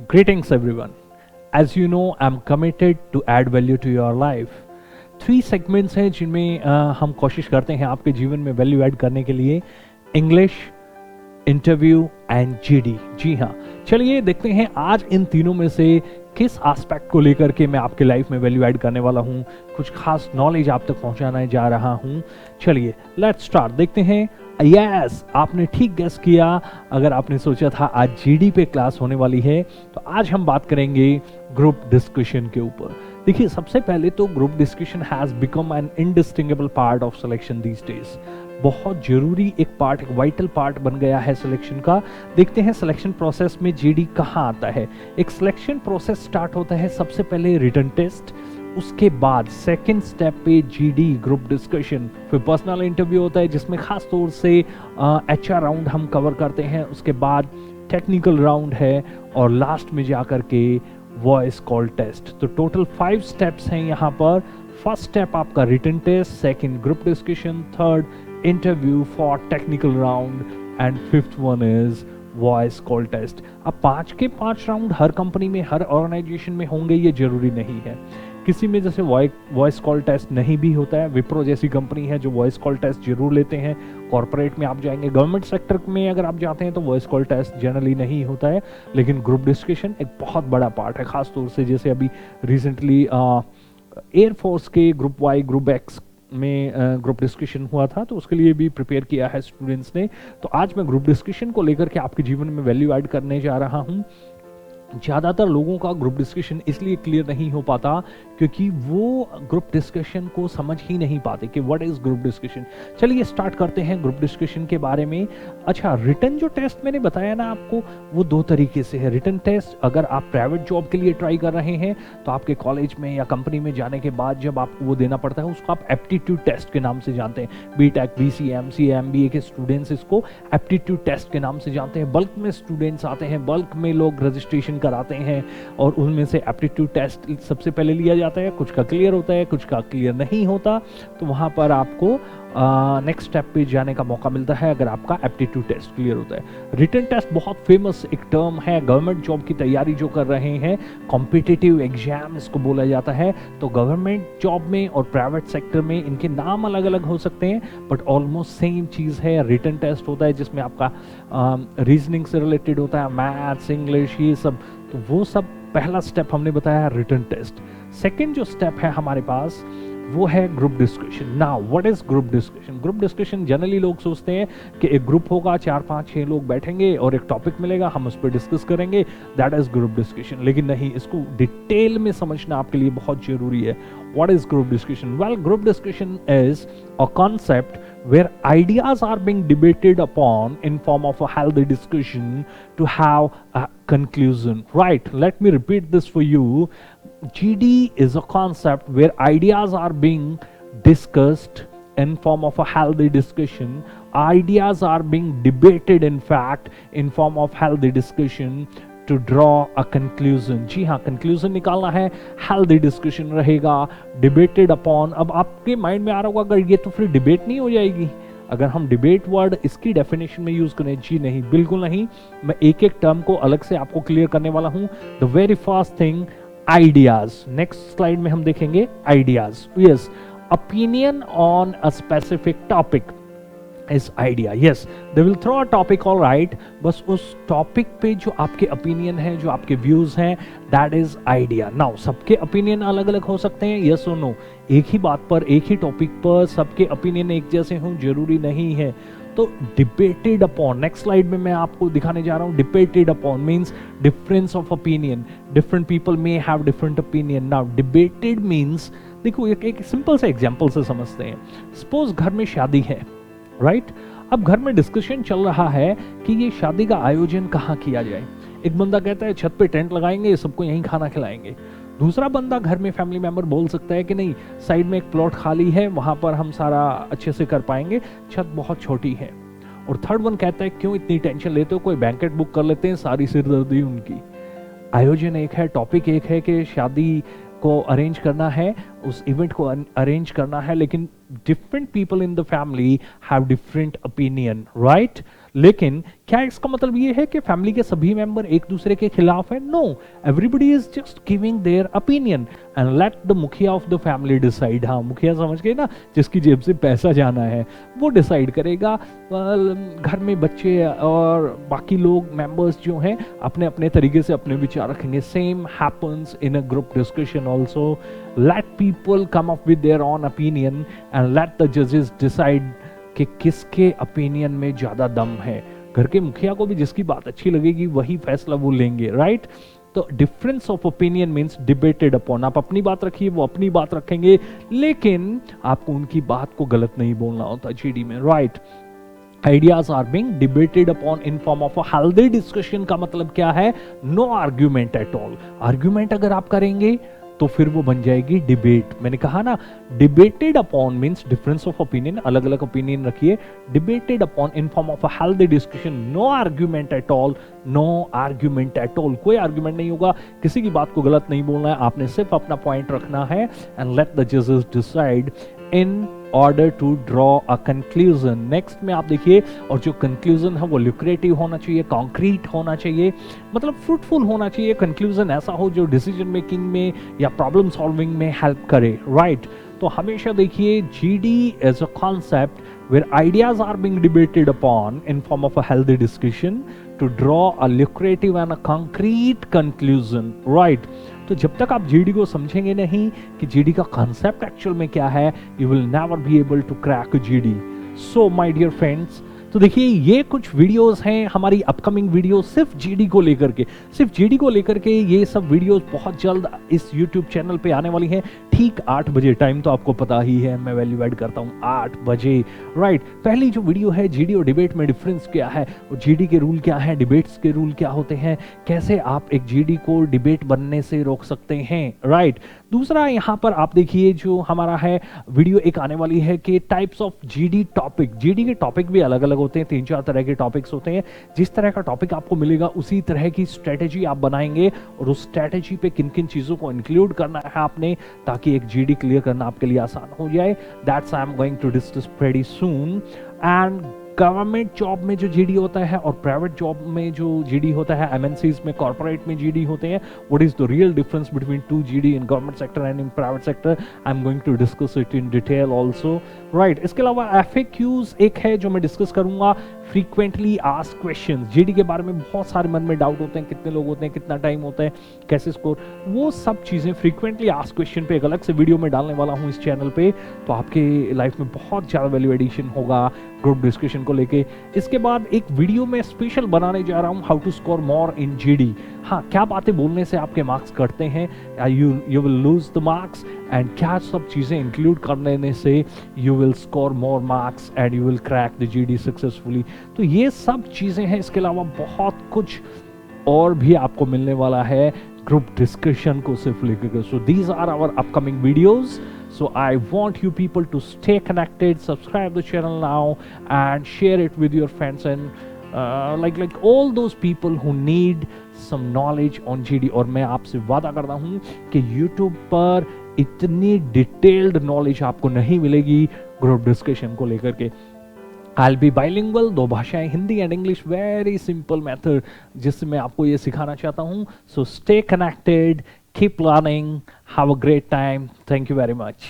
Greetings everyone. As you know, I'm committed to add value to your life. 3 segments हैं जिनमें हम कोशिश करते हैं आपके जीवन में वैल्यू ऐड करने के लिए। English, interview and GD. जी हाँ, चलिए देखते हैं आज इन तीनों में से किस एस्पेक्ट को लेकर के मैं आपके लाइफ में वैल्यू ऐड करने वाला हूँ, कुछ खास नॉलेज आप तक पहुँचाने जा रहा हूँ। चलिए लेट्स स्टार्ट, देखते हैं। यस, आपने ठीक गेस किया। अगर आपने सोचा था आज जीडी पे क्लास होने वाली है, तो आज हम बात करेंगे ग्रुप डिस्कशन के ऊपर। देखिए, सबसे पहले तो group discussion has become an indistinguishable part of selection these days. बहुत जरूरी एक पार्ट, एक वाइटल पार्ट बन गया है सिलेक्शन का। देखते हैं सिलेक्शन प्रोसेस में जीडी कहाँ आता है। एक सिलेक्शन प्रोसेस स्टार्ट होता है सबसे पहले रिटन टेस्ट, उसके बाद सेकंड स्टेप पे जीडी ग्रुप डिस्कशन, फिर पर्सनल इंटरव्यू होता है जिसमें खास तौर से एचआर राउंड हम कवर करते हैं, उसके बाद टेक्निकल राउंड है और लास्ट में जाकर के वॉइस कॉल टेस्ट। तो टोटल 5 स्टेप्स हैं यहाँ पर। फर्स्ट स्टेप आपका written test, second group discussion, third interview for technical round and fifth one is voice call test. अब 5 के 5 राउंड हर कंपनी में, हर ऑर्गेनाइजेशन में होंगे ये जरूरी नहीं है। किसी में जैसे वॉइस कॉल टेस्ट नहीं भी होता है। विप्रो जैसी कंपनी है जो वॉइस कॉल टेस्ट जरूर लेते हैं। कॉर्पोरेट में आप जाएंगे, गवर्नमेंट सेक्टर में अगर आप जाते हैं तो वॉइस कॉल टेस्ट जनरली नहीं होता है, लेकिन ग्रुप डिस्कशन एक बहुत बड़ा पार्ट है। खास तौर से जैसे अभी रिसेंटली एयरफोर्स के ग्रुप वाई, ग्रुप एक्स में ग्रुप डिस्कशन हुआ था, तो उसके लिए भी प्रिपेयर किया है स्टूडेंट्स ने। तो आज मैं ग्रुप डिस्कशन को लेकर के आपके जीवन में वैल्यू ऐड करने जा रहा हूँ। ज़्यादातर लोगों का ग्रुप डिस्कशन इसलिए क्लियर नहीं हो पाता क्योंकि वो ग्रुप डिस्कशन को समझ ही नहीं पाते कि व्हाट इज ग्रुप डिस्कशन। चलिए स्टार्ट करते हैं ग्रुप डिस्कशन के बारे में। अच्छा, रिटन जो टेस्ट मैंने बताया ना आपको, वो 2 तरीके से है। रिटन टेस्ट अगर आप प्राइवेट जॉब के लिए ट्राई कर रहे हैं तो आपके कॉलेज में या कंपनी में जाने के बाद जब आपको वो देना पड़ता है, उसको आप एप्टीट्यूड टेस्ट के नाम से जानते हैं। बीटेक, बीसीएम, सीएमबीए के स्टूडेंट्स इसको एप्टीट्यूड टेस्ट के नाम से जानते हैं। बल्क में स्टूडेंट्स आते हैं, बल्क में लोग रजिस्ट्रेशन कराते हैं और उनमें से एप्टीट्यूड टेस्ट सबसे पहले लिया जाता है। कुछ का क्लियर होता है, कुछ का क्लियर नहीं होता, तो वहां पर आपको नेक्स्ट स्टेप पे जाने का मौका मिलता है अगर आपका एप्टीट्यूड टेस्ट क्लियर होता है। रिटन टेस्ट बहुत फेमस एक टर्म है। गवर्नमेंट जॉब की तैयारी जो कर रहे हैं, कॉम्पिटिटिव एग्जाम इसको बोला जाता है। तो गवर्नमेंट जॉब में और प्राइवेट सेक्टर में इनके नाम अलग अलग हो सकते हैं, बट ऑलमोस्ट सेम चीज़ है। रिटन टेस्ट होता है जिसमें आपका रीजनिंग से रिलेटेड होता है, मैथ्स, इंग्लिश, ये सब। तो वो सब पहला स्टेप हमने बताया रिटन टेस्ट। सेकेंड जो स्टेप है हमारे पास वो है group discussion. Now what is group discussion? Group discussion generally लोग सोचते हैं कि एक ग्रुप होगा, 4, 5, 6 लोग बैठेंगे और एक टॉपिक मिलेगा, हम उस पर डिस्कस करेंगे, दैट इज ग्रुप डिस्कशन। लेकिन नहीं, इसको डिटेल में समझना आपके लिए बहुत जरूरी है। What is group discussion? Well, group discussion is a concept where ideas are being debated upon in form of a healthy discussion to have a conclusion. Right? Let me repeat this for you. GD is a concept where ideas are being discussed in form of a healthy discussion. Ideas are being debated, in fact, in form of healthy discussion to draw a conclusion. जी हाँ, conclusion निकालना है, healthy discussion रहेगा, debated upon। अब आपके mind में आ रहा होगा अगर ये तो फिर डिबेट नहीं हो जाएगी अगर हम डिबेट वर्ड इसकी डेफिनेशन में यूज करें? जी नहीं, बिल्कुल नहीं। मैं एक एक टर्म को अलग से आपको क्लियर करने वाला हूं। The very first thing, ideas. Next slide में हम देखेंगे ideas. Yes, opinion on a specific topic इस idea. Yes, they will throw a topic, all right, बस उस टॉपिक पे जो आपके ओपिनियन है, जो आपके व्यूज हैं, दैट इज आइडिया। नाउ सबके ओपिनियन अलग अलग हो सकते हैं, यस और नो। एक ही बात पर, एक ही टॉपिक पर सबके ओपिनियन एक जैसे हों जरूरी नहीं है। तो डिबेटेड अपॉन, नेक्स्ट स्लाइड में मैं आपको दिखाने जा रहा हूं। Debated upon means difference of opinion, different people may have different opinion. Now debated means, देखो एक सिंपल से एग्जांपल से समझते हैं। सपोज घर में शादी है, राइट? अब घर में डिस्कशन चल रहा है कि ये शादी का आयोजन कहाँ किया जाए। एक बंदा कहता है छत पे टेंट लगाएंगे, सबको यहीं खाना खिलाएंगे। दूसरा बंदा घर में फैमिली मेंबर बोल सकता है कि नहीं, साइड में एक प्लॉट खाली है, वहां पर हम सारा अच्छे से कर पाएंगे, छत बहुत छोटी है। और थर्ड वन कहता है क्यों इतनी टेंशन लेते हो, कोई बैंकेट बुक कर लेते हैं, सारी सिरदर्दी उनकी। आयोजन एक है, टॉपिक एक है कि शादी को अरेंज करना है, उस इवेंट को अरेंज करना है, लेकिन different people in the family have different opinion, right? लेकिन क्या इसका मतलब ये है कि फैमिली के सभी मेंबर एक दूसरे के खिलाफ हैं? No, everybody is just giving their opinion and let the mukhiya of the family decide. हाँ, मुखिया समझ गए ना, जिसकी जेब से पैसा जाना है वो डिसाइड करेगा। घर में बच्चे और बाकी लोग मेंबर्स जो हैं अपने अपने तरीके से अपने विचार रखेंगे। Same happens in a group discussion also. Let people come up with their own opinion and let the जजेस डिसाइड कि किसके ओपिनियन में ज्यादा दम है। घर के मुखिया को भी जिसकी बात अच्छी लगेगी वही फैसला वो लेंगे, राइट? तो difference of opinion means debated upon. आप अपनी बात रखिए, वो अपनी बात रखेंगे, लेकिन आपको उनकी बात को गलत नहीं बोलना होता जीडी में, right? Ideas are being debated upon in form of a healthy discussion का मतलब क्या है? No argument at all. Argument अगर आप करेंगे तो फिर वो बन जाएगी डिबेट। मैंने कहा ना, debated upon means difference of opinion, अलग अलग ओपिनियन रखिए। Debated upon in form of a healthy discussion, no argument at all, no argument at all. कोई आर्ग्यूमेंट नहीं होगा, किसी की बात को गलत नहीं बोलना है, आपने सिर्फ अपना पॉइंट रखना है। एंड लेट द जजेस decide in order to draw a conclusion. Next में आप देखिए, और जो कंक्लूजन है वो ल्यूक्रेटिव होना चाहिए, कॉन्क्रीट होना चाहिए, मतलब फ्रूटफुल होना चाहिए। कंक्लूजन ऐसा हो जो डिसीजन मेकिंग में या प्रॉब्लम सॉल्विंग में हेल्प करे, राइट? तो हमेशा देखिए, GD as a concept where ideas are being debated upon in form of a healthy discussion to draw a lucrative and a concrete conclusion, right? तो जब तक आप जीडी को समझेंगे नहीं कि जीडी का कॉन्सेप्ट एक्चुअल में क्या है, you will never be able to crack GD. So my dear friends, तो देखिए ये कुछ वीडियोस हैं हमारी अपकमिंग वीडियो सिर्फ जीडी को लेकर के, सिर्फ जीडी को लेकर के। ये सब वीडियोस बहुत जल्द इस यूट्यूब चैनल पे आने वाली हैं, ठीक 8 बजे। टाइम तो आपको पता ही है, मैं वैल्यू ऐड करता हूँ 8 बजे, राइट? पहली जो वीडियो है, जीडी और डिबेट में डिफरेंस क्या है, और जीडी के रूल क्या है, डिबेट्स के रूल क्या होते हैं, कैसे आप एक जीडी को डिबेट बनने से रोक सकते हैं, राइट? दूसरा यहाँ पर आप देखिए जो हमारा है वीडियो एक आने वाली है कि types of GD topic. GD के टॉपिक भी अलग अलग होते हैं, 3-4 तरह के टॉपिक्स होते हैं। जिस तरह का टॉपिक आपको मिलेगा उसी तरह की स्ट्रेटेजी आप बनाएंगे, और उस स्ट्रेटेजी पे किन किन चीजों को इंक्लूड करना है आपने, ताकि एक जीडी क्लियर करना आपके लिए आसान हो जाए। That's I am going to discuss very soon. And government job में जो जीडी होता है और प्राइवेट जॉब में जो जीडी होता है, एमएनसीज में, कॉर्पोरेट में जीडी होते हैं, what is the real difference between two GD in government sector and in private sector, I am going to discuss it in detail also, right? इसके अलावा एफएक्यूज एक है जो मैं डिस्कस करूंगा, फ्रीक्वेंटली आस्क्ड क्वेश्चंस। जीडी के बारे में बहुत सारे मन में डाउट होते हैं, कितने लोग होते हैं, कितना टाइम होता है, कैसे स्कोर, वो सब चीजें फ्रीक्वेंटली आस्क्ड क्वेश्चन पे एक अलग से वीडियो में डालने वाला हूं इस चैनल पे। तो आपके लाइफ में बहुत ज्यादा वैल्यू एडिशन होगा ग्रुप डिस्कशन को लेके। इसके बाद एक वीडियो में स्पेशल बनाने जा रहा हूं, how to score more in GD. हाँ, क्या बातें बोलने से आपके मार्क्स कटते हैं, you will lose the marks, and क्या सब चीजें इंक्लूड कर लेने से you will score more marks and you will crack the GD successfully. तो ये सब चीजें हैं। इसके अलावा बहुत कुछ और भी आपको मिलने वाला है ग्रुप डिस्कशन को सिर्फ लेकर। So these are our upcoming videos. So I want you people to stay connected, subscribe the channel now and share it with your friends and like all those people who need some knowledge on GD। और मैं आपसे वादा करता हूँ कि YouTube पर इतनी detailed knowledge आपको नहीं मिलेगी ग्रुप डिस्कशन को लेकर के। I'll be bilingual, 2 भाषाएं, Hindi and English, very simple method जिससे मैं आपको ये सिखाना चाहता हूँ। So stay connected, keep learning, have a great time. Thank you very much.